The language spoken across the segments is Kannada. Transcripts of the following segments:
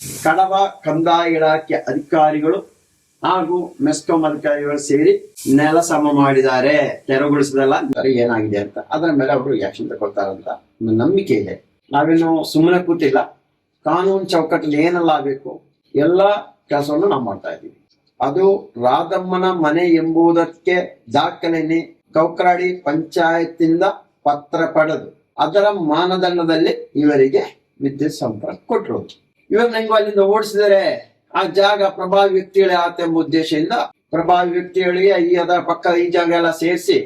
ಕಡಬ ಕಂದಾಯ ಇಲಾಖೆ ಅಧಿಕಾರಿಗಳು ಹಾಗೂ ಮೆಸ್ಕಾಂ ಅಧಿಕಾರಿಗಳು ಸೇರಿ ನೆಲ ಸಮ ಮಾಡಿದ್ದಾರೆ, ತೆರವುಗೊಳಿಸದಲ್ಲ ಏನಾಗಿದೆ ಅಂತ. ಅದರ ಮೇಲೆ ಅವರು ಆಕ್ಷನ್ ತಗೊಳ್ತಾರಂತ ಒಂದು ನಂಬಿಕೆ ಇದೆ. ನಾವೇನು ಸುಮ್ಮನೆ ಕೂತಿಲ್ಲ. ಕಾನೂನು ಚೌಕಟ್ಟಲ್ಲಿ ಏನೆಲ್ಲ ಆಗಬೇಕು ಎಲ್ಲ ಕೆಲಸವನ್ನು ನಾವು ಮಾಡ್ತಾ ಇದ್ದೀವಿ. ಅದು ರಾಧಮ್ಮನ ಮನೆ ಎಂಬುದಕ್ಕೆ ದಾಖಲೆನೆ ಕೌಕ್ರಾಡಿ ಪಂಚಾಯತಿಂದ ಪತ್ರ ಪಡೆದು ಅದರ ಮಾನದಂಡದಲ್ಲಿ ಇವರಿಗೆ ವಿದ್ಯುತ್ ಸಂಪರ್ಕ ಕೊಟ್ಟರು. ಇವಾಗ ನಂಗೂ ಅಲ್ಲಿಂದ ಓಡಿಸಿದರೆ ಆ ಜಾಗ ಪ್ರಭಾವಿ ವ್ಯಕ್ತಿಗಳೇ ಆತ ಎಂಬ ಉದ್ದೇಶದಿಂದ ಪ್ರಭಾವಿ ವ್ಯಕ್ತಿಗಳಿಗೆ ಅದರ ಪಕ್ಕ ಈ ಜಾಗ ಎಲ್ಲ ಸೇರಿಸಿ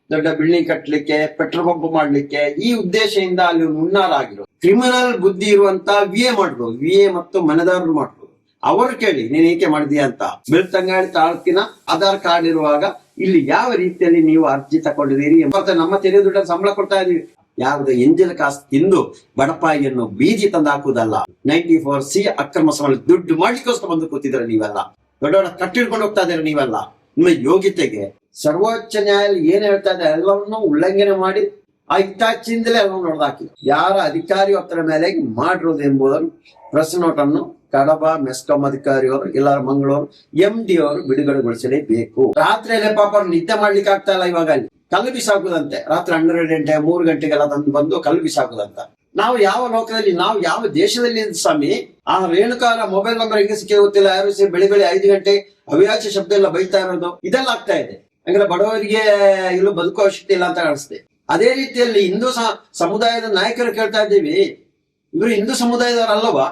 ದೊಡ್ಡ ಬಿಲ್ಡಿಂಗ್ ಕಟ್ಟಲಿಕ್ಕೆ, ಪೆಟ್ರೋಲ್ ಪಂಪ್ ಮಾಡ್ಲಿಕ್ಕೆ ಈ ಉದ್ದೇಶದಿಂದ ಅಲ್ಲಿ ಹುನ್ನಾರ ಆಗಿರೋ ಕ್ರಿಮಿನಲ್ ಬುದ್ಧಿ ಇರುವಂತ ವಿಎ ಮಾಡ್ಬೋದು, ವಿಎ ಮತ್ತು ಮನೆದಾರರು ಮಾಡ್ಬೋದು. ಅವರು ಕೇಳಿ ನೀನ್ ಏಕೆ ಮಾಡಿದೀಯ ಅಂತ. ಬೆಳ್ತಂಗಾಡಿ ತಾಲೂಕಿನ ಆಧಾರ್ ಕಾರ್ಡ್ ಇರುವಾಗ ಇಲ್ಲಿ ಯಾವ ರೀತಿಯಲ್ಲಿ ನೀವು ಅರ್ಜಿ ತಗೊಂಡಿದ್ದೀರಿ ಮತ್ತೆ ನಮ್ಮ ತೆರಿಗೆ ದುಡ್ಡ ಸಂಬಳ ಕೊಡ್ತಾ ಇದೀವಿ. ಯಾವ್ದು ಎಂಜಿನ ಕಾಸು ತಿಂದು ಬಡಪಾಯಿಯನ್ನು ಬೀದಿ ತಂದು ಹಾಕುವುದಲ್ಲ. 94C ಅಕ್ರಮ ಸಮಾಜ ದುಡ್ಡು ಮಾಡ್ಲಿಕ್ಕೋಸ್ಕರ ಬಂದು ಕೂತಿದ್ರೆ ನೀವೆಲ್ಲ ದೊಡ್ಡ ದೊಡ್ಡ ಕಟ್ಟಿಡ್ಕೊಂಡು ಹೋಗ್ತಾ ಇದ್ದೀರ ನೀವೆಲ್ಲ. ನಿಮ್ಮ ಯೋಗ್ಯತೆಗೆ ಸರ್ವೋಚ್ಚ ನ್ಯಾಯಾಲಯ ಏನ್ ಹೇಳ್ತಾ ಇದೆ ಎಲ್ಲವನ್ನೂ ಉಲ್ಲಂಘನೆ ಮಾಡಿ ಆ ಹಿತಾಚಿಯಿಂದಲೇ ಎಲ್ಲವನ್ನೂ ನೋಡ್ದಾಕಿ ಯಾರ ಅಧಿಕಾರಿ ಒತ್ತಡ ಮೇಲೆ ಮಾಡಿರೋದು ಎಂಬುದನ್ನು ಪ್ರೆಸ್ ನೋಟ್ ಅನ್ನು ಕಡಬ ಮೆಸ್ಕಾಂ ಅಧಿಕಾರಿಯವರು ಎಲ್ಲಾರ ಮಂಗಳೂರು MD ಅವರು ಬಿಡುಗಡೆಗೊಳಿಸಲೇಬೇಕು. ರಾತ್ರಿಯಲ್ಲೇ ಪಾಪ ನಿದ್ದೆ ಮಾಡ್ಲಿಕ್ಕೆ ಆಗ್ತಾ ಇಲ್ಲ. ಇವಾಗ ಅಲ್ಲಿ ಕಲ್ಲು ಬಿಸಾಕುದಂತೆ, ರಾತ್ರಿ 12 ಗಂಟೆ 3 ಗಂಟೆಗೆಲ್ಲ ಬಂದು ಕಲ್ಲು ಬಿಸಾಕುದಂತ. ನಾವು ಯಾವ ಲೋಕದಲ್ಲಿ, ನಾವು ಯಾವ ದೇಶದಲ್ಲಿ ಸ್ವಾಮಿ? ಆ ರೇಣುಕಾರ ಮೊಬೈಲ್ ನಂಬರ್ ಹೆಂಗೆ ಸಿಕ್ಕಿ ಗೊತ್ತಿಲ್ಲ. ಯಾರು ಬೆಳಿಗ್ಗೆ 5 ಗಂಟೆ ಅವ್ಯಾಚ ಶಬ್ದ ಎಲ್ಲ ಬೈತಾ ಇರೋದು ಇದೆಲ್ಲ ಆಗ್ತಾ ಇದೆ. ಅಂದ್ರೆ ಬಡವರಿಗೆ ಇಲ್ಲೂ ಬದುಕುವ ಶಕ್ತಿ ಇಲ್ಲ ಅಂತ ಕಾಣಿಸ್ತೆ. ಅದೇ ರೀತಿಯಲ್ಲಿ ಹಿಂದೂ ಸಮುದಾಯದ ನಾಯಕರು ಕೇಳ್ತಾ ಇದ್ದೀವಿ, ಇವರು ಹಿಂದೂ ಸಮುದಾಯದವರಲ್ಲವಾ?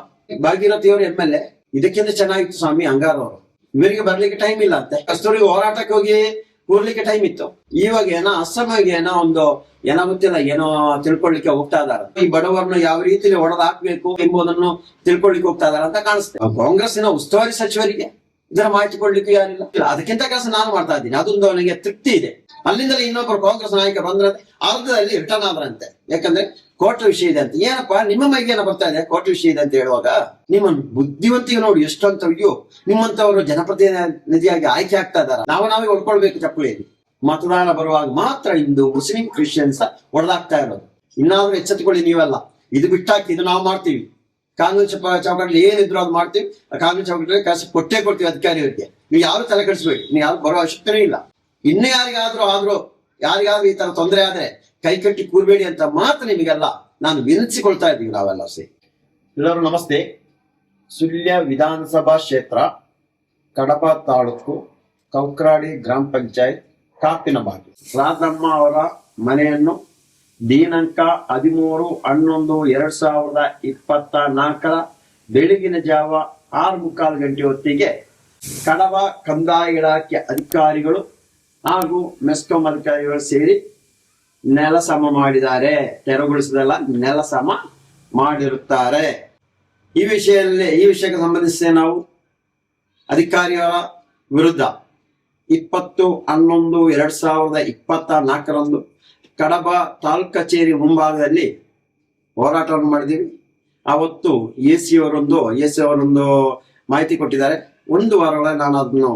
ಭಾಗೀರಥಿಯವರು MLA ಇದಕ್ಕಿಂತ ಚೆನ್ನಾಗಿತ್ತು ಸ್ವಾಮಿ ಅಂಗಾರ್ ಅವರು. ಇವರಿಗೆ ಬರ್ಲಿಕ್ಕೆ ಟೈಮ್ ಇಲ್ಲ ಅಂತೆ. ಕಸ್ತೂರಿಗೆ ಹೋರಾಟಕ್ಕೆ ಹೋಗಿ ಕೂರ್ಲಿಕ್ಕೆ ಟೈಮ್ ಇತ್ತು. ಇವಾಗ ಏನೋ ಅಸಮಗೆ ಏನೋ ಗೊತ್ತಿಲ್ಲ, ಏನೋ ತಿಳ್ಕೊಳ್ಳಿಕ್ಕೆ ಹೋಗ್ತಾ ಇದಾರೆ. ಈ ಬಡವರನ್ನು ಯಾವ ರೀತಿಯಲ್ಲಿ ಹೊಡೆದು ಹಾಕ್ಬೇಕು ಎಂಬುದನ್ನು ತಿಳ್ಕೊಳ್ಳಿಕ್ಕೆ ಹೋಗ್ತಾ ಇದಾರೆ ಅಂತ ಕಾಣಿಸ್ತದೆ. ಕಾಂಗ್ರೆಸ್ಸಿನ ಉಸ್ತುವಾರಿ ಸಚಿವರಿಗೆ ಇದರ ಮಾಹಿತಿ ಕೊಡ್ಲಿಕ್ಕೆ ಯಾರಿಲ್ಲ. ಅದಕ್ಕಿಂತ ಕೆಲಸ ನಾನು ಮಾಡ್ತಾ ಇದ್ದೀನಿ, ಅದೊಂದು ನನಗೆ ತೃಪ್ತಿ ಇದೆ. ಅಲ್ಲಿಂದಲೇ ಇನ್ನೊಬ್ಬರು ಕಾಂಗ್ರೆಸ್ ನಾಯಕರು ಬಂದ್ರೆ ಅರ್ಧದಲ್ಲಿ ರಿಟರ್ನ್ ಆದ್ರಂತೆ. ಯಾಕಂದ್ರೆ ಕೋರ್ಟ್ ವಿಷಯ ಇದೆ ಅಂತ. ಏನಪ್ಪಾ ನಿಮ್ಮ ಮೈಗೆ ಏನೋ ಬರ್ತಾ ಇದೆ ಕೋರ್ಟ್ ವಿಷಯ ಇದೆ ಅಂತ ಹೇಳುವಾಗ ನಿಮ್ಮ ಬುದ್ಧಿವಂತಿಗೆ ನೋಡಿ ಎಷ್ಟಂತ ಅಯ್ಯೋ ನಿಮ್ಮಂತವರು ಜನಪ್ರತಿನಿಧಿಯಾಗಿ ಆಯ್ಕೆ ಆಗ್ತಾ ಇದಾರ. ನಾವೇ ಹೊಡ್ಕೊಳ್ಬೇಕು ಚಪ್ಪಲಿಯಲ್ಲಿ. ಮತದಾನ ಬರುವಾಗ ಮಾತ್ರ ಹಿಂದೂ ಮುಸ್ಲಿಂ ಕ್ರಿಶ್ಚಿಯನ್ಸ್ ಹೊಡೆದಾಗ್ತಾ ಇರೋದು. ಇನ್ನಾದ್ರೂ ಎಚ್ಚೆತ್ತುಕೊಳ್ಳಿ ನೀವೆಲ್ಲ. ಇದು ಬಿಟ್ಟಾಕಿ ಇದು ನಾವು ಮಾಡ್ತೀವಿ. ಕಾನೂನು ಚೌಕಟ್ಟಲ್ಲಿ ಏನಿದ್ರು ಅದು ಮಾಡ್ತೀವಿ. ಕಾನೂನು ಚೌಕಟ್ಟಲ್ಲಿ ಕೆಲಸ ಕೊಟ್ಟೇ ಕೊಡ್ತೀವಿ ಅಧಿಕಾರಿಗಳಿಗೆ. ನೀವು ಯಾರು ತಲೆ ಕೆಡಿಸ್ಬೇಡಿ. ನೀವು ಯಾರು ಬರೋ ಅವಶ್ಯಕತೆನೇ ಇಲ್ಲ. ಇನ್ನೂ ಯಾರಿಗಾದ್ರೂ ಈ ತರ ತೊಂದರೆ ಆದ್ರೆ ಕೈ ಕಟ್ಟಿ ಕೂರ್ಬೇಡಿ ಅಂತ ಮಾತ್ರ ನಿಮಗೆಲ್ಲ ನಾನು ವಿನಂತಿಸಿಕೊಳ್ತಾ ಇದ್ದೀವಿ. ನಾವೆಲ್ಲ ಸೇರಿ ಎಲ್ಲರೂ ನಮಸ್ತೆ. ಸುಳ್ಯ ವಿಧಾನಸಭಾ ಕ್ಷೇತ್ರ, ಕಡಬ ತಾಲೂಕು, ಕೌಕ್ರಾಡಿ ಗ್ರಾಮ ಪಂಚಾಯತ್, ಕಾಪಿನಬಾಗಿ. ರಾಧಮ್ಮ ಅವರ ಮನೆಯನ್ನು ದಿನಾಂಕ 13/11/2024 ಬೆಳಗಿನ ಜಾವ 6:45 ಗಂಟೆ ಹೊತ್ತಿಗೆ ಕಡಬ ಕಂದಾಯ ಇಲಾಖೆ ಅಧಿಕಾರಿಗಳು ಹಾಗೂ ಮೆಸ್ಕಾಂ ಅಧಿಕಾರಿಗಳು ಸೇರಿ ನೆಲ ಸಮ ಮಾಡಿದ್ದಾರೆ, ತೆರವುಗೊಳಿಸದಲ್ಲ ನೆಲ ಸಮ ಮಾಡಿರುತ್ತಾರೆ. ಈ ವಿಷಯಕ್ಕೆ ಸಂಬಂಧಿಸಿ ನಾವು ಅಧಿಕಾರಿಯವರ ವಿರುದ್ಧ 20/11/2024 ಕಡಬ ತಾಲೂಕು ಕಚೇರಿ ಮುಂಭಾಗದಲ್ಲಿ ಹೋರಾಟವನ್ನು ಮಾಡಿದ್ದೀವಿ. ಅವತ್ತು AC ಅವರೊಂದು ಮಾಹಿತಿ ಕೊಟ್ಟಿದ್ದಾರೆ. 1 ವಾರ ಒಳಗೆ ನಾನು ಅದನ್ನು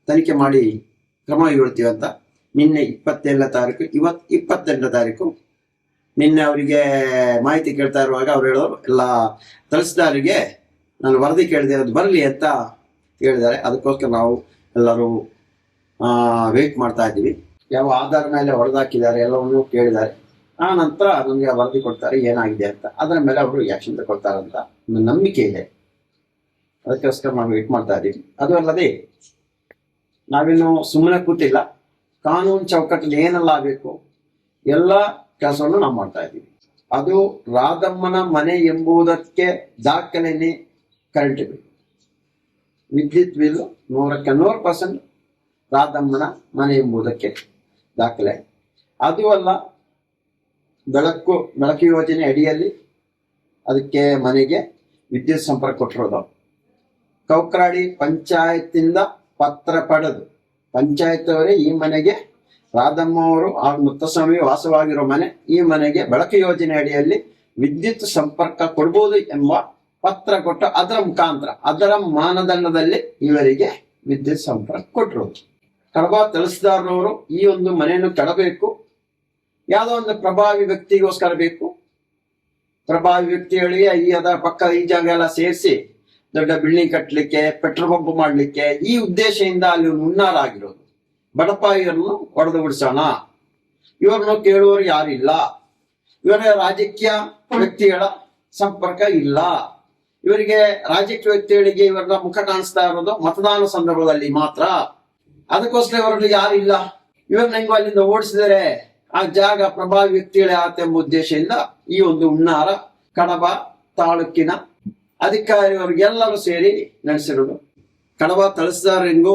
ತನಿಖೆ ಮಾಡಿ ಕ್ರಮ ಹೇಳ್ತೀವಿ ಅಂತ. ನಿನ್ನೆ 27ನೇ ತಾರೀಕು, ಇವತ್ತು 28ನೇ ತಾರೀಕು. ನಿನ್ನೆ ಅವರಿಗೆ ಮಾಹಿತಿ ಕೇಳ್ತಾ ಇರುವಾಗ ಅವ್ರು ಹೇಳೋರು ಎಲ್ಲ ತಹಸೀಲ್ದಾರಿಗೆ ನಾನು ವರದಿ ಕೇಳಿದೆ, ಅದು ಬರಲಿ ಅಂತ ಹೇಳಿದ್ದಾರೆ. ಅದಕ್ಕೋಸ್ಕರ ನಾವು ಎಲ್ಲರೂ ವೇಟ್ ಮಾಡ್ತಾ ಇದ್ದೀವಿ. ಯಾವ ಆಧಾರ ಮೇಲೆ ಹೊಡೆದಾಕಿದ್ದಾರೆ ಎಲ್ಲವನ್ನೂ ಕೇಳಿದ್ದಾರೆ. ಆ ನಂತರ ನಮಗೆ ವರದಿ ಕೊಡ್ತಾರೆ ಏನಾಗಿದೆ ಅಂತ. ಅದರ ಮೇಲೆ ಅವರು ಆಕ್ಷನ್ ತಗೊಳ್ತಾರಂತ ಒಂದು ನಂಬಿಕೆ ಇದೆ. ಅದಕ್ಕೋಸ್ಕರ ನಾವು ವೇಟ್ ಮಾಡ್ತಾ ಇದ್ದೀವಿ. ಅದು ಅಲ್ಲದೆ ನಾವೇನು ಸುಮ್ಮನೆ ಕೂತಿಲ್ಲ. ಕಾನೂನು ಚೌಕಟ್ಟಲ್ಲಿ ಏನೆಲ್ಲ ಆಗಬೇಕು ಎಲ್ಲ ಕೆಲಸವನ್ನು ನಾವು ಮಾಡ್ತಾ ಇದ್ದೀವಿ. ಅದು ರಾಧಮ್ಮನ ಮನೆ ಎಂಬುದಕ್ಕೆ ದಾಖಲೆನೆ ಕರೆಂಟ್ ಬಿಲ್, ವಿದ್ಯುತ್ ಬಿಲ್ 100% ರಾಧಮ್ಮನ ಮನೆ ಎಂಬುದಕ್ಕೆ ದಾಖಲೆ. ಅದು ಅಲ್ಲ, ಬೆಳಕು ಯೋಜನೆ ಅಡಿಯಲ್ಲಿ ಅದಕ್ಕೆ ಮನೆಗೆ ವಿದ್ಯುತ್ ಸಂಪರ್ಕ ಕೊಟ್ಟಿರೋದು. ಕೌಕ್ರಾಡಿ ಪಂಚಾಯತಿಂದ ಪತ್ರ ಪಡೆದು ಪಂಚಾಯತ್ ಅವರೇ ಈ ಮನೆಗೆ ರಾಧಮ್ಮ ಅವರು ಹಾಗೂ ಮುತ್ತಸ್ವಾಮಿ ವಾಸವಾಗಿರೋ ಮನೆ, ಈ ಮನೆಗೆ ಬೆಳಕು ಯೋಜನೆ ಅಡಿಯಲ್ಲಿ ವಿದ್ಯುತ್ ಸಂಪರ್ಕ ಕೊಡ್ಬೋದು ಎಂಬ ಪತ್ರ ಕೊಟ್ಟು ಅದರ ಮುಖಾಂತರ ಅದರ ಮಾನದಂಡದಲ್ಲಿ ಇವರಿಗೆ ವಿದ್ಯುತ್ ಸಂಪರ್ಕ ಕೊಟ್ಟಿರೋದು. ಕಡಬ ತಹಸೀಲ್ದಾರ್ನವರು ಈ ಒಂದು ಮನೆಯನ್ನು ಕೆಡಬೇಕು, ಯಾವುದೋ ಒಂದು ಪ್ರಭಾವಿ ವ್ಯಕ್ತಿಗೋಸ್ಕರ ಬೇಕು. ಪ್ರಭಾವಿ ವ್ಯಕ್ತಿಗಳಿಗೆ ಅದರ ಪಕ್ಕ ಈ ಜಾಗ ಎಲ್ಲ ಸೇರಿಸಿ ದೊಡ್ಡ ಬಿಲ್ಡಿಂಗ್ ಕಟ್ಟಲಿಕ್ಕೆ, ಪೆಟ್ರೋಲ್ ಪಂಪ್ ಮಾಡ್ಲಿಕ್ಕೆ, ಈ ಉದ್ದೇಶದಿಂದ ಅಲ್ಲಿ ಹುನ್ನಾರ ಆಗಿರೋದು. ಬಡಪಾಯಿಯನ್ನು ಹೊಡೆದು ಬಿಡಿಸೋಣ, ಇವರನ್ನು ಕೇಳುವವರು ಯಾರಿಲ್ಲ, ಇವರ ರಾಜಕೀಯ ವ್ಯಕ್ತಿಗಳ ಸಂಪರ್ಕ ಇಲ್ಲ, ಇವರಿಗೆ ರಾಜಕೀಯ ವ್ಯಕ್ತಿಗಳಿಗೆ ಇವರ ಮುಖ ಕಾಣಿಸ್ತಾ ಇರೋದು ಮತದಾನ ಸಂದರ್ಭದಲ್ಲಿ ಮಾತ್ರ, ಅದಕ್ಕೋಸ್ಕರ ಇವರಲ್ಲಿ ಯಾರಿಲ್ಲ, ಇವ್ರನ್ನ ಹೆಂಗೋ ಅಲ್ಲಿಂದ ಓಡಿಸಿದರೆ ಆ ಜಾಗ ಪ್ರಭಾವಿ ವ್ಯಕ್ತಿಗಳೇ ಆತೆಂಬ ಉದ್ದೇಶದಿಂದ ಈ ಒಂದು ಹುನ್ನಾರ ಕಡಬ ತಾಲೂಕಿನ ಅಧಿಕಾರಿಯವರಿಗೆಲ್ಲರೂ ಸೇರಿ ನಡೆಸಿರೋದು. ಕಡಬ ತಹಸೀಲ್ದಾರರಿಗೂ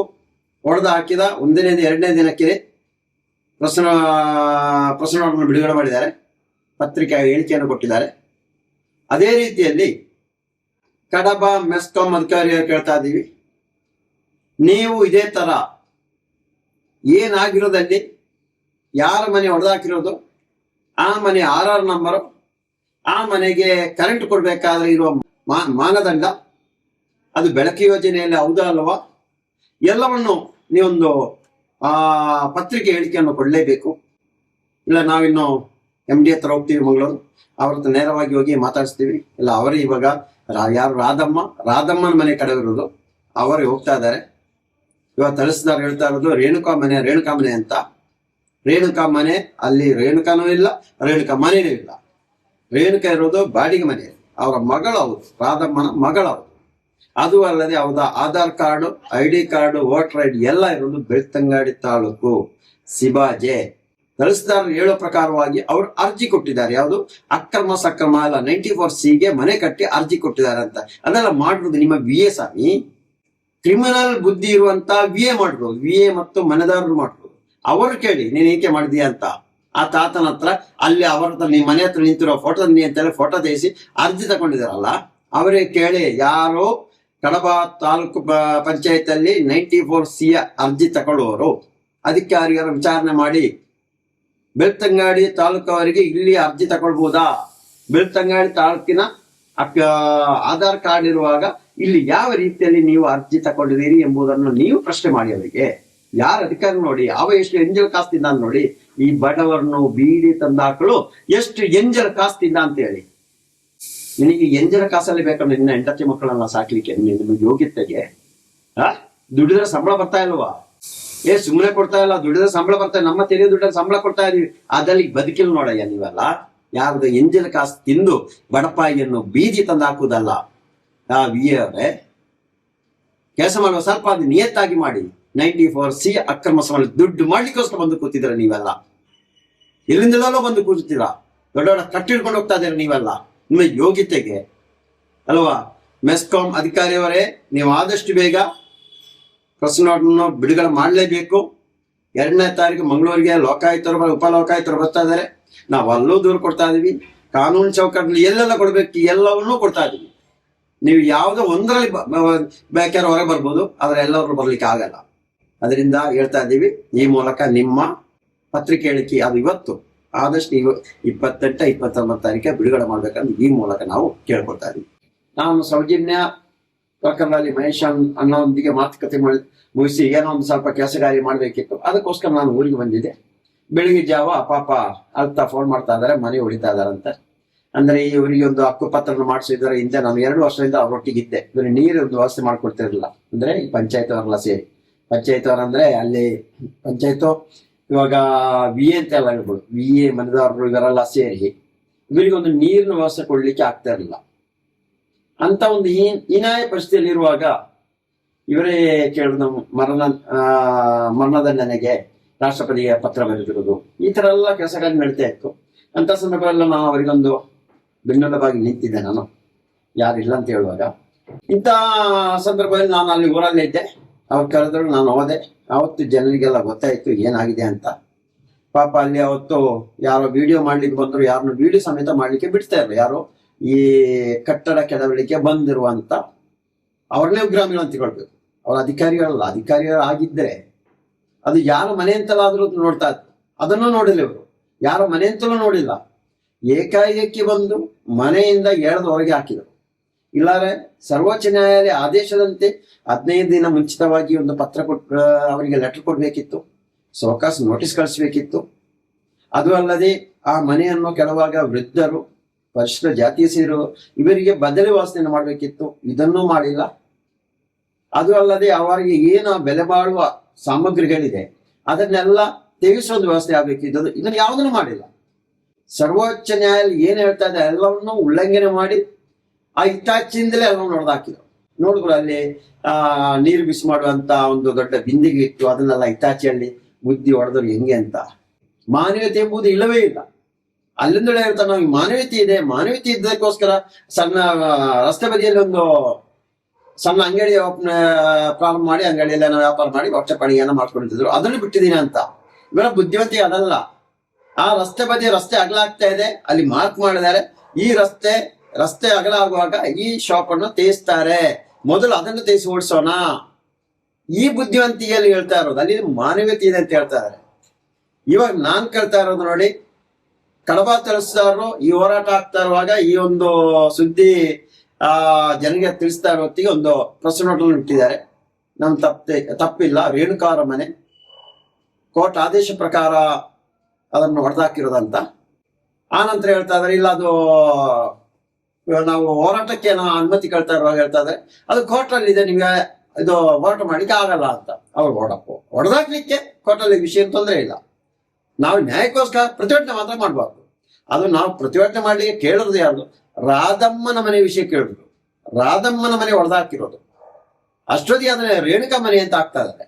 ಹೊಡೆದು ಹಾಕಿದ 1ನೇ 2ನೇ ದಿನಕ್ಕೆ ಪ್ರಸರಣವನ್ನು ಬಿಡುಗಡೆ ಮಾಡಿದ್ದಾರೆ, ಪತ್ರಿಕಾ ಹೇಳಿಕೆಯನ್ನು ಕೊಟ್ಟಿದ್ದಾರೆ. ಅದೇ ರೀತಿಯಲ್ಲಿ ಕಡಬ ಮೆಸ್ಕಾಂ ಅಧಿಕಾರಿಗಳು ಕೇಳ್ತಾ ಇದ್ದೀವಿ, ನೀವು ಇದೇ ತರ ಏನಾಗಿರೋದಲ್ಲಿ ಯಾರ ಮನೆ ಹೊಡೆದಾಕಿರೋದು, ಆ ಮನೆ RR ನಂಬರು, ಆ ಮನೆಗೆ ಕರೆಂಟ್ ಕೊಡ್ಬೇಕಾದ್ರೆ ಇರುವ ಮಾನದಂಡ, ಅದು ಬೆಳಕು ಯೋಜನೆಯಲ್ಲಿ ಹೌದಾ ಅಲ್ವಾ, ಎಲ್ಲವನ್ನು ನೀವೊಂದು ಪತ್ರಿಕೆ ಹೇಳಿಕೆಯನ್ನು ಕೊಡಲೇಬೇಕು. ಇಲ್ಲ ನಾವಿನ್ನು MD ಹತ್ರ ಹೋಗ್ತೀವಿ ಮಂಗಳೂರು, ಅವ್ರ ಹತ್ರ ನೇರವಾಗಿ ಹೋಗಿ ಮಾತಾಡಿಸ್ತೀವಿ. ಇಲ್ಲ ಅವರೇ ಇವಾಗ ಯಾರು ರಾಧಮ್ಮನ ಮನೆ ಕಡೆವಿರೋದು ಅವರೇ ಹೋಗ್ತಾ ಇದ್ದಾರೆ. ಇವಾಗ ತಹಸೀಲ್ದಾರ್ ಹೇಳ್ತಾ ಇರೋದು ರೇಣುಕಾ ಮನೆ ಅಂತ. ರೇಣುಕಾ ಮನೆ ಅಲ್ಲಿ ರೇಣುಕಾನೂ ಇಲ್ಲ, ರೇಣುಕಾ ಮನೆಯೂ ಇಲ್ಲ. ರೇಣುಕಾ ಇರೋದು ಬಾಡಿಗೆ ಮನೆ, ಅವರ ಮಗಳು ಹೌದು, ರಾಧಮ್ಮನ ಮಗಳವರು. ಅದು ಅಲ್ಲದೆ ಅವರ Aadhaar card, ID card, voter ID ಎಲ್ಲ ಇರೋದು ಬೆಳ್ತಂಗಡಿ ತಾಲೂಕು ಸಿಬಾಜೆ. ತಹಸೀಲ್ದಾರ್ ಹೇಳೋ ಪ್ರಕಾರವಾಗಿ ಅವರು ಅರ್ಜಿ ಕೊಟ್ಟಿದ್ದಾರೆ. ಯಾವುದು ಅಕ್ರಮ ಸಕ್ರಮ ಅಲ್ಲ, 94C ಮನೆ ಕಟ್ಟಿ ಅರ್ಜಿ ಕೊಟ್ಟಿದ್ದಾರೆ ಅಂತ. ಅದೆಲ್ಲ ಮಾಡಿರೋದು ನಿಮ್ಮ VA ಸ್ವಾಮಿ, ಕ್ರಿಮಿನಲ್ ಬುದ್ಧಿ ಇರುವಂತ VA ಮಾಡಿರೋದು, VA ಮತ್ತು ಮನೆದಾರರು ಮಾಡಿರೋದು. ಅವರು ಕೇಳಿ ನೀನ್ ಏಕೆ ಮಾಡಿದೀಯ ಅಂತ ಆ ತಾತನ ಹತ್ರ, ಅಲ್ಲಿ ಅವರ ಹತ್ರ ನಿಮ್ಮ ಮನೆ ಹತ್ರ ನಿಂತಿರೋ ಫೋಟೋ ಅಂತೆಲ್ಲ ಫೋಟೋ ತೆಗೆಸಿ ಅರ್ಜಿ ತಗೊಂಡಿದಾರಲ್ಲ, ಅವರೇ ಕೇಳಿ. ಯಾರು ಕಡಬ ತಾಲೂಕು ಪಂಚಾಯತ್ ಅಲ್ಲಿ 94C ಅರ್ಜಿ ತಗೊಳ್ಳುವವರು ಅಧಿಕಾರಿಗಳ ವಿಚಾರಣೆ ಮಾಡಿ ಬೆಳ್ತಂಗಡಿ ತಾಲೂಕವರಿಗೆ ಇಲ್ಲಿ ಅರ್ಜಿ ತಗೊಳ್ಬಹುದಾ, ಬೆಳ್ತಂಗಡಿ ತಾಲೂಕಿನ ಆಧಾರ್ ಕಾರ್ಡ್ ಇರುವಾಗ ಇಲ್ಲಿ ಯಾವ ರೀತಿಯಲ್ಲಿ ನೀವು ಅರ್ಜಿ ತಗೊಂಡಿದ್ದೀರಿ ಎಂಬುದನ್ನು ನೀವು ಪ್ರಶ್ನೆ ಮಾಡಿ. ಅವರಿಗೆ ಯಾರ ಅಧಿಕಾರಿ ನೋಡಿ, ಅವ ಎಷ್ಟು ಎಂಜಲ್ ಕಾಸ್ತಿದ್ದ ನೋಡಿ. ಈ ಬಡವರನ್ನು ಬೀಡಿ ತಂದಾಕಳು ಎಷ್ಟು ಎಂಜಲ ಕಾಸ್ತಿದ್ದ ಅಂತ ಹೇಳಿ. ನಿನಗೆ ಎಂಜಲ ಕಾಸಲ್ಲಿ ಬೇಕಂದ್ರೆ ನಿನ್ನ ಹೆಂಡತಿ ಮಕ್ಕಳನ್ನ ಸಾಕ್ಲಿಕ್ಕೆ ನಿಮಗೆ ಯೋಗ್ಯತೆಗೆ ದುಡಿದ್ರೆ ಸಂಬಳ ಬರ್ತಾ ಇಲ್ವಾ? ಸುಮ್ಮನೆ ಕೊಡ್ತಾ ಇಲ್ಲ, ದುಡಿದ್ರೆ ಸಂಬಳ ಬರ್ತಾ, ನಮ್ಮ ತೆರಿಗೆ ದುಡ್ಡಲ್ಲಿ ಸಂಬಳ ಕೊಡ್ತಾ ಇದೀವಿ, ಅದಲ್ಲಿ ಬದುಕಿಲ್ ನೋಡಯ್ಯ ನೀವೆಲ್ಲ. ಯಾರ್ದು ಎಂಜಲ ಕಾಸು ತಿಂದು ಬಡಪಾಯಿಯನ್ನು ಬೀದಿ ತಂದು ಹಾಕುವುದಲ್ಲ. VA ಅವರೇ ಕೆಲಸ ಮಾಡುವ ಸ್ವಲ್ಪ ಅದು ನಿಯತ್ತಾಗಿ ಮಾಡಿ. 94C ಅಕ್ರಮ ಸಮಾನ ದುಡ್ಡು ಮಾಡ್ಲಿಕ್ಕೋಸ್ಕರ ಬಂದು ಕೂತಿದ್ರ ನೀವೆಲ್ಲ. ಎಲ್ಲಿಂದಲೋ ಬಂದು ಕೂರ್ತೀರಾ, ದೊಡ್ಡ ದೊಡ್ಡ ಕಟ್ಟಿಡ್ಕೊಂಡು ಹೋಗ್ತಾ ಇದ್ದೀರ ನೀವೆಲ್ಲ ನಿಮ್ಮ ಯೋಗ್ಯತೆಗೆ ಅಲ್ವಾ. ಮೆಸ್ಕಾಂ ಅಧಿಕಾರಿಯವರೇ, ನೀವು ಆದಷ್ಟು ಬೇಗ ಪ್ರೆಸ್ ನೋಟನ್ನು ಬಿಡುಗಡೆ ಮಾಡಲೇಬೇಕು. 2ನೇ ತಾರೀಕು ಮಂಗಳೂರಿಗೆ ಲೋಕಾಯುಕ್ತರು ಉಪಲೋಕಾಯುಕ್ತರು ಬರ್ತಾ ಇದ್ದಾರೆ. ನಾವು ಅಲ್ಲೂ ದೂರ ಕೊಡ್ತಾ ಇದೀವಿ. ಕಾನೂನು ಚೌಕಟ್ಟಲ್ಲಿ ಎಲ್ಲೆಲ್ಲ ಕೊಡ್ಬೇಕು ಎಲ್ಲವನ್ನೂ ಕೊಡ್ತಾ ಇದೀವಿ. ನೀವು ಯಾವುದೋ ಒಂದರಲ್ಲಿ ಬೇಕಾದ್ರೆ ಹೊರಗೆ ಬರ್ಬೋದು, ಆದ್ರೆ ಎಲ್ಲರೂ ಬರ್ಲಿಕ್ಕೆ ಆಗಲ್ಲ. ಅದರಿಂದ ಹೇಳ್ತಾ ಇದ್ದೀವಿ, ಈ ಮೂಲಕ ನಿಮ್ಮ ಪತ್ರಿಕೆ ಹೇಳಿಕೆ ಅದು ಇವತ್ತು ಆದಷ್ಟು 28, 29 ತಾರೀಕೆ ಬಿಡುಗಡೆ ಮಾಡ್ಬೇಕಂತ ಈ ಮೂಲಕ ನಾವು ಕೇಳ್ಕೊಳ್ತಾ ಇದೀವಿ. ನಾನು ಸೌಜನ್ಯ ಪ್ರಕರಣದಲ್ಲಿ ಮಹೇಶ್ ಅನ್ನೋದೊಂದಿಗೆ ಮಾತುಕತೆ ಮುಗಿಸಿ ಏನೋ ಒಂದು ಸ್ವಲ್ಪ ಕೆಲಸಗಾರಿ ಮಾಡ್ಬೇಕಿತ್ತು. ಅದಕ್ಕೋಸ್ಕರ ನಾನು ಊರಿಗೆ ಬಂದಿದ್ದೆ. ಬೆಳಿಗ್ಗೆ ಜಾವ ಪಾಪ ಅಳ್ತಾ ಫೋನ್ ಮಾಡ್ತಾ ಇದಾರೆ, ಮನೆ ಹೊಡಿತಾ ಇದಾರಂತ. ಅಂದ್ರೆ ಇವರಿಗೆ ಒಂದು ಹಕ್ಕುಪತ್ರ ಮಾಡಿಸಿದ್ರೆ ಹಿಂದೆ ನಾನು 2 ವರ್ಷದಿಂದ ಅವರೊಟ್ಟಿಗಿದ್ದೆ. ಇವ್ರು ನೀರು ಒಂದು ವ್ಯವಸ್ಥೆ ಮಾಡ್ಕೊಡ್ತಿರ್ಲಿಲ್ಲ. ಅಂದ್ರೆ ಈ ಪಂಚಾಯತ್ ಅವರೆಲ್ಲ ಸೇರಿ, ಪಂಚಾಯತ್ ಅವರಂದ್ರೆ ಅಲ್ಲಿ ಪಂಚಾಯತ್ ಇವಾಗ VA ಅಂತ ಎಲ್ಲ ಹೇಳ್ಬೋದು, VA ಮನೆದಾರರು ಇವರೆಲ್ಲ ಸೇರಿ ಇವರಿಗೆ ಒಂದು ನೀರಿನ ವ್ಯವಸ್ಥೆ ಕೊಡ್ಲಿಕ್ಕೆ ಆಗ್ತಾ ಇರಲಿಲ್ಲ. ಅಂತ ಒಂದು ಹೀನಾಯ ಪರಿಸ್ಥಿತಿಯಲ್ಲಿ ಇರುವಾಗ ಇವರೇ ಕೇಳಿದ ಮರಣದಂಡನೆಗೆ ರಾಷ್ಟ್ರಪತಿಗೆ ಪತ್ರ ಬರೆದಿರುವುದು, ಈ ತರ ಎಲ್ಲ ಕೆಲಸಗಳು ನಡೀತಾ ಇತ್ತು. ಅಂತ ಸಂದರ್ಭದಲ್ಲಿ ನಾನು ಅವರಿಗೊಂದು ಬೆನ್ನೆಲುಬಾಗಿ ನಿಂತಿದ್ದೆ. ನಾನು ಯಾರಿಲ್ಲ ಅಂತ ಹೇಳುವಾಗ ಇಂಥ ಸಂದರ್ಭದಲ್ಲಿ ನಾನು ಅಲ್ಲಿ ಊರಲ್ಲೇ ಇದ್ದೆ. ಅವ್ರು ಕರೆದ್ರು, ನಾನು ಹೋದೆ. ಅವತ್ತು ಜನರಿಗೆಲ್ಲ ಗೊತ್ತಾಯ್ತು ಏನಾಗಿದೆ ಅಂತ. ಪಾಪ ಅಲ್ಲಿ ಅವತ್ತು ಯಾರೋ ವಿಡಿಯೋ ಮಾಡ್ಲಿಕ್ಕೆ ಬಂದ್ರು, ಯಾರನ್ನು ವಿಡಿಯೋ ಸಮೇತ ಮಾಡ್ಲಿಕ್ಕೆ ಬಿಡ್ತಾ ಇರಲಿಲ್ಲ. ಯಾರು ಈ ಕಟ್ಟಡ ಕೆಡವಲಿಕ್ಕೆ ಬಂದಿರುವಂತ ಅವ್ರನ್ನೇ ಗ್ರಾಮೀಣ ಅಂತ ತಿಳ್ಕೊಳ್ಬೇಕು. ಅವ್ರ ಅಧಿಕಾರಿಗಳಲ್ಲ. ಅಧಿಕಾರಿಗಳು ಆಗಿದ್ರೆ ಅದು ಯಾರ ಮನೆ ಅಂತಲಾದ್ರೂ ನೋಡ್ತಾ ಇತ್ತು, ಅದನ್ನು ನೋಡಿಲ್ಲ ಇವರು. ಯಾರ ಮನೆ ಅಂತಲೂ ನೋಡಿಲ್ಲ. ಏಕಾಏಕಿ ಬಂದು ಮನೆಯಿಂದ ಎಳೆದು ಹೊರಗೆ ಹಾಕಿದರು. ಇಲ್ಲಾರೆ ಸರ್ವೋಚ್ಚ ನ್ಯಾಯಾಲಯ ಆದೇಶದಂತೆ 15 ದಿನ ಮುಂಚಿತವಾಗಿ ಒಂದು ಪತ್ರ ಅವರಿಗೆ ಲೆಟರ್ ಕೊಡ್ಬೇಕಿತ್ತು, ಸವಕಾಶ ನೋಟಿಸ್ ಕಳಿಸ್ಬೇಕಿತ್ತು. ಅದು ಅಲ್ಲದೆ ಆ ಮನೆಯನ್ನು ಕೆಡವಾಗ ವೃದ್ಧರು ಪರಿಶಿಷ್ಟ ಜಾತಿಯ ಸೇರು ಇವರಿಗೆ ಬದಲಿ ವಾಸನೆ ಮಾಡಬೇಕಿತ್ತು, ಇದನ್ನೂ ಮಾಡಿಲ್ಲ. ಅದು ಅಲ್ಲದೆ ಅವರಿಗೆ ಏನು ಬೆಲೆ ಬಾಳುವ ಸಾಮಗ್ರಿಗಳಿದೆ ಅದನ್ನೆಲ್ಲ ತೆಗೆಸೋದು ವ್ಯವಸ್ಥೆ ಆಗ್ಬೇಕಿದ್ದು, ಇದನ್ನು ಯಾವುದನ್ನು ಮಾಡಿಲ್ಲ. ಸರ್ವೋಚ್ಚ ನ್ಯಾಯಾಲಯ ಏನ್ ಹೇಳ್ತಾ ಇದೆ ಎಲ್ಲವನ್ನೂ ಉಲ್ಲಂಘನೆ ಮಾಡಿ ಆ ಹಿತಾಚಿಯಿಂದಲೇ ಎಲ್ಲವನ್ನು ಹೊಡೆದಾಕಿದ್ರು. ನೋಡಿದ್ರು ಅಲ್ಲಿ ನೀರು ಬಿಸಿ ಮಾಡುವಂತ ಒಂದು ದೊಡ್ಡ ಬಿಂದಿಗೆ ಇತ್ತು, ಅದನ್ನೆಲ್ಲ ಹಿತಾಚಿಯಲ್ಲಿ ಬುದ್ಧಿ ಹೊಡೆದ್ರು ಹೆಂಗೆ ಅಂತ. ಮಾನವೀಯತೆ ಎಂಬುದು ಇಲ್ಲವೇ ಇಲ್ಲ. ಅಲ್ಲಿಂದಲೇ ಹೇಳ್ತಾರೆ ನಾವು ಮಾನವೀಯತೆ ಇದೆ, ಮಾನವೀಯತೆ ಇದ್ದಕ್ಕೋಸ್ಕರ ಸಣ್ಣ ರಸ್ತೆ ಬದಿಯಲ್ಲಿ ಒಂದು ಸಣ್ಣ ಅಂಗಡಿ ಪ್ರಾರಂಭ ಮಾಡಿ ಅಂಗಡಿಯಲ್ಲಿ ನಾವು ವ್ಯಾಪಾರ ಮಾಡಿ ಭಕ್ಷ್ಯ ಪಾನೀಯನ್ನ ಮಾಡ್ಕೊಂಡಿದ್ರು, ಅದನ್ನು ಬಿಟ್ಟಿದ್ದೀನಿ ಅಂತ. ಇವರ ಬುದ್ಧಿವಂತಿಕೆ ಅದಲ್ಲ. ಆ ರಸ್ತೆ ಬದಿ ರಸ್ತೆ ಅಗಲ ಆಗ್ತಾ ಇದೆ, ಅಲ್ಲಿ ಮಾರ್ಕ್ ಮಾಡಿದ್ದಾರೆ, ಈ ರಸ್ತೆ ಅಗಲ ಆಗುವಾಗ ಈ ಶಾಪ್ ಅನ್ನು ತೇಯಿಸ್ತಾರೆ, ಮೊದಲು ಅದನ್ನು ತೇಯಿಸಿ ಓಡಿಸೋಣ. ಈ ಬುದ್ಧಿವಂತಿಕೆಯಲ್ಲಿ ಹೇಳ್ತಾ ಇರೋದು, ಅಲ್ಲಿ ಮಾನವೀಯತೆ ಇದೆ ಅಂತ ಹೇಳ್ತಾ ಇದ್ದಾರೆ. ಇವಾಗ ನಾನ್ ಕೇಳ್ತಾ ಇರೋದು ನೋಡಿ, ಕಡಬ ತರಿಸ್ತಾರೋ ಈ ಹೋರಾಟ ಆಗ್ತಾ ಇರುವಾಗ ಈ ಒಂದು ಸುದ್ದಿ ಜನರಿಗೆ ತಿಳಿಸ್ತಾ ಇರೋ ಹೊತ್ತಿಗೆ ಒಂದು ಪ್ರೆಸ್ ನೋಟ್ ಇಟ್ಟಿದ್ದಾರೆ. ನಮ್ ತಪ್ಪಿಲ್ಲ, ರೇಣುಕಾರ ಮನೆ ಕೋರ್ಟ್ ಆದೇಶ ಪ್ರಕಾರ ಅದನ್ನು ಹೊಡೆದಾಕಿರೋದಂತ. ಆ ನಂತರ ಹೇಳ್ತಾ ಇದಾರೆ ಇಲ್ಲ ಅದು ನಾವು ಹೋರಾಟಕ್ಕೆ ಅನುಮತಿ ಕೇಳ್ತಾ ಇರುವಾಗ ಹೇಳ್ತಾ ಇದ್ದಾರೆ ಅದು ಕೋರ್ಟ್ ಅಲ್ಲಿ ಇದೆ, ನಿಮ್ಗೆ ಇದು ಹೋರಾಟ ಮಾಡ್ಲಿಕ್ಕೆ ಆಗಲ್ಲ ಅಂತ. ಅವ್ರು ಹೊಡೆದಾಕ್ಲಿಕ್ಕೆ ಕೋರ್ಟ್ ಅಲ್ಲಿ ವಿಷಯ ತೊಂದರೆ ಇಲ್ಲ, ನಾವು ನ್ಯಾಯಕ್ಕೋಸ್ಕರ ಪ್ರತಿಭಟನೆ ಮಾತ್ರ ಮಾಡ್ಬಾರ್ದು. ಅದು ನಾವು ಪ್ರತಿಭಟನೆ ಮಾಡ್ಲಿಕ್ಕೆ ಕೇಳಿರೋದು ಯಾರು, ರಾಧಮ್ಮನ ಮನೆ ವಿಷಯ ಕೇಳಿದ್ರು, ರಾಧಮ್ಮನ ಮನೆ ಹೊಡೆದಾಕಿರೋದು. ಅಷ್ಟೊತ್ತಿಗೆ ಅದನ್ನ ರೇಣುಕಾ ಮನೆ ಅಂತ ಆಗ್ತಾ ಇದ್ದಾರೆ.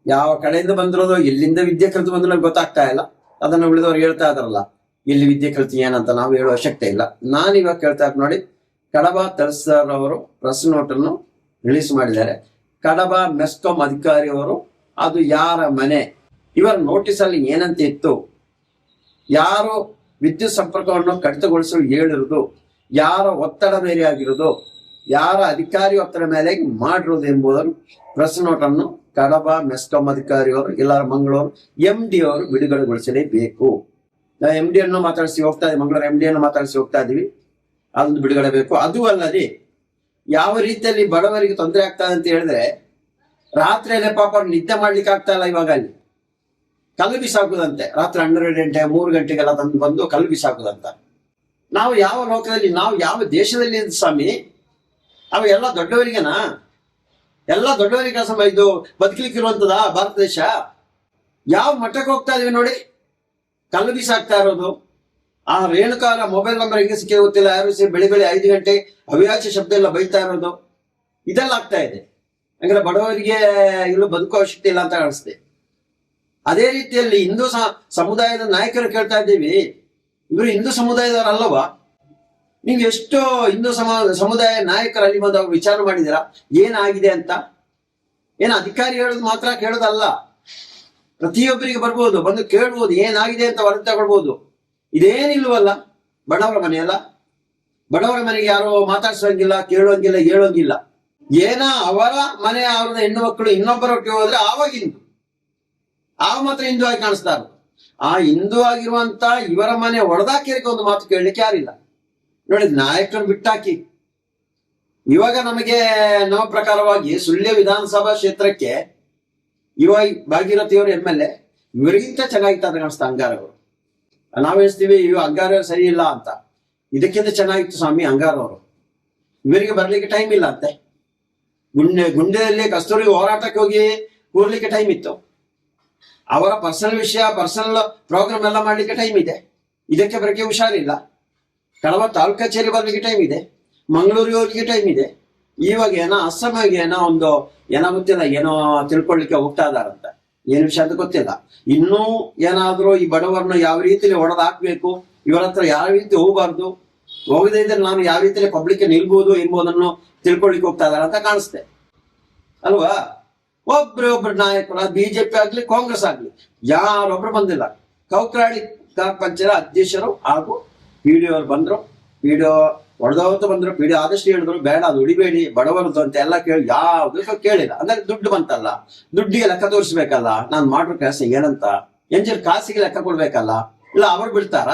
ಯಾವ ಕಡೆಯಿಂದ ಬಂದಿರೋದು, ಎಲ್ಲಿಂದ ವಿದ್ಯೆ ಕಲಿತು ಬಂದಿರೋ ಗೊತ್ತಾಗ್ತಾ ಇಲ್ಲ. ಅದನ್ನ ಉಳಿದವ್ರು ಹೇಳ್ತಾ ಇದಾರಲ್ಲ ಎಲ್ಲಿ ವಿದ್ಯೆ ಕಲಿತು ಏನಂತ ನಾವು ಹೇಳುವ ಅವಶ್ಯಕತೆ ಇಲ್ಲ. ನಾನಿವಾಗ ಕೇಳ್ತಾ ಇದ್ದೀನಿ ನೋಡಿ, ಕಡಬ ತಹಸೀಲ್ದಾರ್ ಅವರು ಪ್ರೆಸ್ ನೋಟ್ ಅನ್ನು ರಿಲೀಸ್ ಮಾಡಿದ್ದಾರೆ. ಕಡಬ ಮೆಸ್ಕಾಂ ಅಧಿಕಾರಿ ಅವರು ಅದು ಯಾರ ಮನೆ, ಇವರ ನೋಟಿಸ್ ಅಲ್ಲಿ ಏನಂತ ಇತ್ತು, ಯಾರು ವಿದ್ಯುತ್ ಸಂಪರ್ಕವನ್ನು ಕಡಿತಗೊಳಿಸಲು ಹೇಳಿರುವುದು, ಯಾರ ಒತ್ತಡ ಮೇಲೆ ಆಗಿರುವುದು, ಯಾರ ಅಧಿಕಾರಿ ಒತ್ತಡ ಮೇಲೆ ಮಾಡಿರುವುದು ಎಂಬುದನ್ನು ಪ್ರೆಸ್ ನೋಟ್ ಅನ್ನು ಕಡಬ ಮೆಸ್ಕಾಂ ಅಧಿಕಾರಿಯವರು ಎಲ್ಲರ ಮಂಗಳೂರು MD ಅವರು ಬಿಡುಗಡೆಗೊಳಿಸಲೇಬೇಕು. MD ಅನ್ನು ಮಾತಾಡಿಸಿ ಹೋಗ್ತಾ ಇದ್ದೀವಿ, ಮಂಗಳೂರು MD ಅನ್ನು ಮಾತಾಡಿಸಿ ಹೋಗ್ತಾ ಇದೀವಿ, ಅದೊಂದು ಬಿಡುಗಡೆ ಬೇಕು. ಅದು ಅಲ್ಲದೆ ಯಾವ ರೀತಿಯಲ್ಲಿ ಬಡವರಿಗೆ ತೊಂದರೆ ಆಗ್ತದೆ ಅಂತ ಹೇಳಿದ್ರೆ, ರಾತ್ರಿಯಲ್ಲೇ ಪಾಪ ನಿದ್ದೆ ಮಾಡ್ಲಿಕ್ಕೆ ಆಗ್ತಾ ಇಲ್ಲ. ಇವಾಗ ಅಲ್ಲಿ ಕಲ್ಲು ಬಿಸಾಕುದಂತೆ, ರಾತ್ರಿ 12 ಗಂಟೆ 3 ಗಂಟೆಗೆಲ್ಲ ತಂದು ಬಂದು ಕಲ್ಲು ಬಿಸಾಕುದಂತ. ನಾವು ಯಾವ ಲೋಕದಲ್ಲಿ, ನಾವು ಯಾವ ದೇಶದಲ್ಲಿ ಸ್ವಾಮಿ? ಅವ ಎಲ್ಲ ದೊಡ್ಡವರಿಗೆನಾ? ಎಲ್ಲ ದೊಡ್ಡವರಿಗೆ ಕೆಲಸ ಇದು ಬದುಕಲಿಕ್ಕೆ ಇರುವಂತದ ಭಾರತ ದೇಶ? ಯಾವ ಮಟ್ಟಕ್ಕೆ ಹೋಗ್ತಾ ಇದೀವಿ ನೋಡಿ, ಕಲ್ಲು ಬಿಸಾಕ್ತಾ ಇರೋದು. ಆ ರೇಣುಕಾರ ಮೊಬೈಲ್ ನಂಬರ್ ಹೆಂಗೆ ಸಿಕ್ಕಿ ಗೊತ್ತಿಲ್ಲ, ಯಾರು ಬೆಳಿ 5 ಗಂಟೆ ಹವ್ಯಾಸ ಶಬ್ದ ಎಲ್ಲ ಬೈತಾ ಇರೋದು, ಇದೆಲ್ಲ ಆಗ್ತಾ ಇದೆ. ಅಂದ್ರೆ ಬಡವರಿಗೆ ಇಲ್ಲೂ ಬದುಕುವ ಅವಶ್ಯಕತೆ ಇಲ್ಲ ಅಂತ ಕಾಣಿಸ್ತೆ. ಅದೇ ರೀತಿಯಲ್ಲಿ ಹಿಂದೂ ಸಮುದಾಯದ ನಾಯಕರು ಕೇಳ್ತಾ ಇದ್ದೀವಿ, ಇವರು ಹಿಂದೂ ಸಮುದಾಯದವರಲ್ಲವಾ? ನೀವು ಎಷ್ಟು ಹಿಂದೂ ಸಮುದಾಯ ನಾಯಕರಲ್ಲಿ ಬಂದು ವಿಚಾರ ಮಾಡಿದಿರಾ ಏನಾಗಿದೆ ಅಂತ? ಏನು ಅಧಿಕಾರಿ ಹೇಳೋದು ಮಾತ್ರ ಕೇಳೋದಲ್ಲ, ಪ್ರತಿಯೊಬ್ಬರಿಗೆ ಬರ್ಬೋದು, ಬಂದು ಕೇಳ್ಬೋದು, ಏನಾಗಿದೆ ಅಂತ ವರದಿ ತಗೊಳ್ಬೋದು. ಇದೇನಿಲ್ವಲ್ಲ, ಬಡವರ ಮನೆಯಲ್ಲ, ಬಡವರ ಮನೆಗೆ ಯಾರು ಮಾತಾಡ್ಸೋಂಗಿಲ್ಲ, ಕೇಳುವಂಗಿಲ್ಲ, ಹೇಳೋಂಗಿಲ್ಲ. ಏನ ಅವರ ಮನೆ ಅವ್ರದ ಹೆಣ್ಣು ಮಕ್ಕಳು ಇನ್ನೊಬ್ಬರೊಟ್ಟಿಗೆ ಹೋದ್ರೆ ಆವಾಗ ಹಿಂದೂ, ಆಗ ಮಾತ್ರ ಹಿಂದೂ ಆಗಿ ಕಾಣಿಸ್ತಾ ಇರೋದು. ಆ ಹಿಂದೂ ಆಗಿರುವಂತ ಇವರ ಮನೆ ಹೊಡೆದಾಕಿರಕ್ಕೆ ಒಂದು ಮಾತು ಕೇಳಲಿಕ್ಕೆ ಯಾರಿಲ್ಲ ನೋಡಿ. ನಾಯಕರು ಬಿಟ್ಟಾಕಿ ಇವಾಗ ನಮಗೆ ನಮ್ಮ ಪ್ರಕಾರವಾಗಿ ಸುಳ್ಯ ವಿಧಾನಸಭಾ ಕ್ಷೇತ್ರಕ್ಕೆ ಇವಾಗ ಭಾಗೀರಥಿಯವರು MLA ಇವರಿಗಿಂತ ಚೆನ್ನಾಗಿತ್ತು ಅಂತ ಕಾಣಿಸ್ತಾ ಅಂಗಾರವರು. ನಾವ್ ಹೇಳ್ತೀವಿ ಇವ್ ಅಂಗಾರ ಸರಿ ಇಲ್ಲ ಅಂತ, ಇದಕ್ಕಿಂತ ಚೆನ್ನಾಗಿತ್ತು ಸ್ವಾಮಿ ಅಂಗಾರವರು. ಇವರಿಗೆ ಬರ್ಲಿಕ್ಕೆ ಟೈಮ್ ಇಲ್ಲ ಅಂತೆ. ಗುಂಡೆಯಲ್ಲಿ ಕಸ್ತೂರಿ ಹೋರಾಟಕ್ಕೆ ಹೋಗಿ ಕೂರ್ಲಿಕ್ಕೆ ಟೈಮ್ ಇತ್ತು. ಅವರ ಪರ್ಸನಲ್ ವಿಷಯ, ಪರ್ಸನಲ್ ಪ್ರೋಗ್ರಾಮ್ ಎಲ್ಲ ಮಾಡ್ಲಿಕ್ಕೆ ಟೈಮ್ ಇದೆ. ಇದಕ್ಕೆ ಬರಕ್ಕೆ ಹುಷಾರಿಲ್ಲ. ಕಡಬ ತಾಲೂಕು ಕಚೇರಿ ಬರ್ಲಿಕ್ಕೆ ಟೈಮ್ ಇದೆ, ಮಂಗಳೂರಿಗೆ ಹೋಗ್ಲಿಕ್ಕೆ ಟೈಮ್ ಇದೆ. ಇವಾಗ ಏನೋ ಅಸಮಿಗೆ ಏನೋ ಒಂದು ಏನೋ ಗೊತ್ತಿಲ್ಲ, ಏನೋ ತಿಳ್ಕೊಳ್ಲಿಕ್ಕೆ ಹೋಗ್ತಾ ಇದಾರಂತ. ಏನ್ ವಿಷಯ ಅಂತ ಗೊತ್ತಿಲ್ಲ. ಇನ್ನೂ ಏನಾದ್ರೂ ಈ ಬಡವರನ್ನ ಯಾವ ರೀತಿಯಲ್ಲಿ ಹೊಡೆದು ಹಾಕ್ಬೇಕು, ಇವರ ಹತ್ರ ಯಾವ ರೀತಿ ಹೋಗಬಾರ್ದು, ಹೋಗದೇ ಇದ್ರೆ ನಾನು ಯಾವ ರೀತಿಯಲ್ಲಿ ಪಬ್ಲಿಕ್ ನಿಲ್ಬಹುದು ಎಂಬುದನ್ನು ತಿಳ್ಕೊಳ್ಲಿಕ್ಕೆ ಹೋಗ್ತಾ ಇದಾರೆ ಅಂತ ಕಾಣಿಸ್ತೆ ಅಲ್ವಾ? ಒಬ್ರು ನಾಯಕರು, BJP ಆಗ್ಲಿ ಕಾಂಗ್ರೆಸ್ ಆಗ್ಲಿ ಯಾರೊಬ್ರು ಬಂದಿಲ್ಲ. ಕೌಕ್ರಾಳಿ ಗ್ರಾಮ ಪಂಚಾಯತ್ ಅಧ್ಯಕ್ಷರು ಹಾಗೂ PDO ಅವ್ರು ಬಂದ್ರು, PDO ಹೊಡೆದವತ್ತು ಬಂದ್ರು, PDO ಆದಷ್ಟು ಹೇಳಿದ್ರು ಬೇಡ ಅದು ಉಳಿಬೇಡಿ ಬಡವರದ್ದು ಅಂತ ಎಲ್ಲ ಕೇಳಿ ಯಾವ್ದು ಕೇಳಿಲ್ಲ. ಅಂದ್ರೆ ದುಡ್ಡು ಬಂತಲ್ಲ, ದುಡ್ಡಿಗೆ ಲೆಕ್ಕ ತೋರಿಸ್ಬೇಕಲ್ಲ, ನಾನ್ ಮಾಡ್ರ ಕೆಲಸ ಏನಂತ ಎಂಜಲ್ ಕಾಸಿಗೆ ಲೆಕ್ಕ ಕೊಡ್ಬೇಕಲ್ಲ. ಇಲ್ಲ ಅವ್ರು ಬಿಡ್ತಾರ,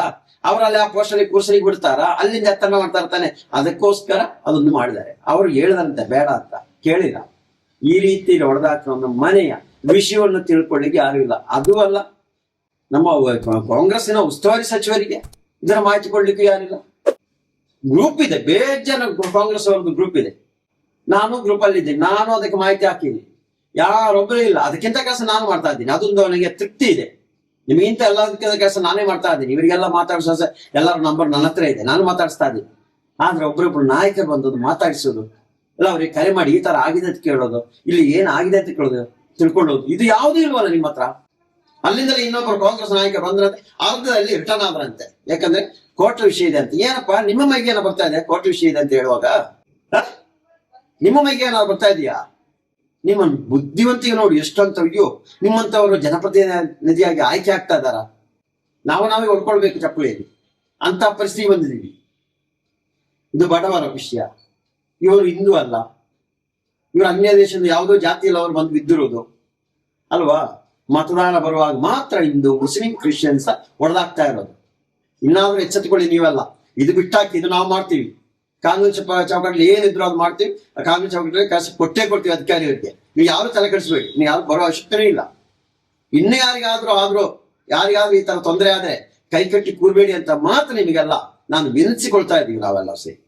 ಅವರಲ್ಲಿ ಆ ಪೋಸ್ಟಲ್ಲಿ ಕೂರ್ಸಲಿಗೆ ಬಿಡ್ತಾರ, ಅಲ್ಲಿಂದ ಎತ್ತನ ಮಾಡ್ತಾ ಇರ್ತಾನೆ. ಅದಕ್ಕೋಸ್ಕರ ಅದೊಂದು ಮಾಡಿದ್ದಾರೆ. ಅವ್ರು ಹೇಳಿದಂತೆ ಬೇಡ ಅಂತ ಕೇಳಿಲ್ಲ. ಈ ರೀತಿ ಹೊಡೆದಾಕ ನಮ್ಮ ಮನೆಯ ವಿಷಯವನ್ನು ತಿಳ್ಕೊಳ್ಳಿಕ್ಕೆ ಯಾರು ಇಲ್ಲ. ಅದು ಅಲ್ಲ, ನಮ್ಮ ಕಾಂಗ್ರೆಸ್ಸಿನ ಉಸ್ತುವಾರಿ ಸಚಿವರಿಗೆ ಇದರ ಮಾಹಿತಿ ಕೊಡ್ಲಿಕ್ಕೆ ಯಾರಿಲ್ಲ. ಗ್ರೂಪ್ ಇದೆ, ಬೇಜಾನ ಕಾಂಗ್ರೆಸ್ ಅವ್ರದ್ದು ಗ್ರೂಪ್ ಇದೆ. ನಾನು ಗ್ರೂಪ್ ಅಲ್ಲಿ ಇದ್ದೀನಿ, ನಾನು ಅದಕ್ಕೆ ಮಾಹಿತಿ ಹಾಕಿದ್ದೀನಿ. ಯಾರೊಬ್ಬರು ಇಲ್ಲ, ಅದಕ್ಕಿಂತ ಕೆಲಸ ನಾನು ಮಾಡ್ತಾ ಇದ್ದೀನಿ. ಅದೊಂದು ನನಗೆ ತೃಪ್ತಿ ಇದೆ. ನಿಮಗಿಂತ ಎಲ್ಲದಕ್ಕಿಂತ ಕೆಲಸ ನಾನೇ ಮಾಡ್ತಾ ಇದ್ದೀನಿ. ಇವರಿಗೆಲ್ಲ ಮಾತಾಡಿಸೋ ಎಲ್ಲರ ನಂಬರ್ ನನ್ನ ಹತ್ರ ಇದೆ, ನಾನು ಮಾತಾಡಿಸ್ತಾ ಇದ್ದೀನಿ. ಆದ್ರೆ ಒಬ್ಬರೊಬ್ರು ನಾಯಕರು ಬಂದದ್ದು ಮಾತಾಡಿಸೋದು, ಇಲ್ಲ ಅವ್ರಿಗೆ ಕರೆ ಮಾಡಿ ಈ ತರ ಆಗಿದೆ ಅಂತ ಕೇಳೋದು, ಇಲ್ಲಿ ಏನಾಗಿದೆ ಅಂತ ಕೇಳೋದು, ತಿಳ್ಕೊಳ್ಳೋದು, ಇದು ಯಾವುದೂ ಇಲ್ವಲ್ಲ ನಿಮ್ಮ ಹತ್ರ. ಅಲ್ಲಿಂದಲೇ ಇನ್ನೊಬ್ಬರು ಕಾಂಗ್ರೆಸ್ ನಾಯಕರು ಬಂದ್ರಂತೆ, ಅರ್ಧದಲ್ಲಿ ರಿಟರ್ನ್ ಆದ್ರಂತೆ. ಯಾಕಂದ್ರೆ ಕೋರ್ಟ್ ವಿಷಯ ಇದೆ ಅಂತ. ಏನಪ್ಪಾ ನಿಮ್ಮ ಮೈಗೆ ಏನೋ ಬರ್ತಾ ಇದೆ ಕೋರ್ಟ್ ವಿಷಯ ಇದೆ ಅಂತ ಹೇಳುವಾಗ? ನಿಮ್ಮ ಮೈಗೆ ಏನಾದ್ರು ಬರ್ತಾ ಇದೆಯಾ? ನಿಮ್ಮ ಬುದ್ಧಿವಂತಿಗೆ ನೋಡಿ ಎಷ್ಟಂತ ಇದೆಯೋ. ನಿಮ್ಮಂತವರು ಜನಪ್ರತಿನಿಧಿಯಾಗಿ ಆಯ್ಕೆ ಆಗ್ತಾ ಇದಾರ? ನಾವೇ ಹೊಡ್ಕೊಳ್ಬೇಕು ಚಪ್ಪಲಿಯಲ್ಲಿ, ಅಂತ ಪರಿಸ್ಥಿತಿ ಬಂದಿದ್ದೀವಿ. ಇದು ಬಡವರ ವಿಷಯ. ಇವರು ಹಿಂದೂ ಅಲ್ಲ, ಇವರು ಅನ್ಯ ದೇಶದ ಯಾವುದೋ ಜಾತಿಯಲ್ಲಿ ಅವರು ಬಂದು ಬಿದ್ದಿರೋದು ಅಲ್ವಾ? ಮತದಾನ ಬರುವಾಗ ಮಾತ್ರ ಹಿಂದೂ, ಮುಸ್ಲಿಂ, ಕ್ರಿಶ್ಚಿಯನ್ಸ್ ಹೊಡೆದಾಗ್ತಾ ಇರೋದು. ಇನ್ನಾದ್ರೂ ಎಚ್ಚೆತ್ತುಕೊಳ್ಳಿ ನೀವೆಲ್ಲ. ಇದು ಬಿಟ್ಟಾಕಿ, ಇದು ನಾವು ಮಾಡ್ತೀವಿ. ಕಾನೂನು ಚೌಕಟ್ಟಲ್ಲಿ ಏನಿದ್ರು ಅದು ಮಾಡ್ತೀವಿ. ಕಾನೂನು ಚೌಕಟ್ಟಲ್ಲಿ ಕೆಲಸ ಕೊಡ್ತೀವಿ ಅಧಿಕಾರಿಗಳಿಗೆ. ನೀವು ಯಾರು ತಲೆ ಕೆಡಿಸ್ಬೇಡಿ, ನೀವು ಯಾರು ಬರೋ ಅವಶ್ಯಕತೆನೇ ಇಲ್ಲ. ಇನ್ನೂ ಯಾರಿಗಾದ್ರೂ ಈ ತರ ತೊಂದರೆ ಆದ್ರೆ ಕೈ ಕಟ್ಟಿ ಕೂರ್ಬೇಡಿ ಅಂತ ಮಾತ್ರ ನಿಮಗೆಲ್ಲ ನಾನು ವಿನಂತಿಸಿಕೊಳ್ತಾ ಇದ್ದೀವಿ ನಾವೆಲ್ಲ ಸೇರಿ.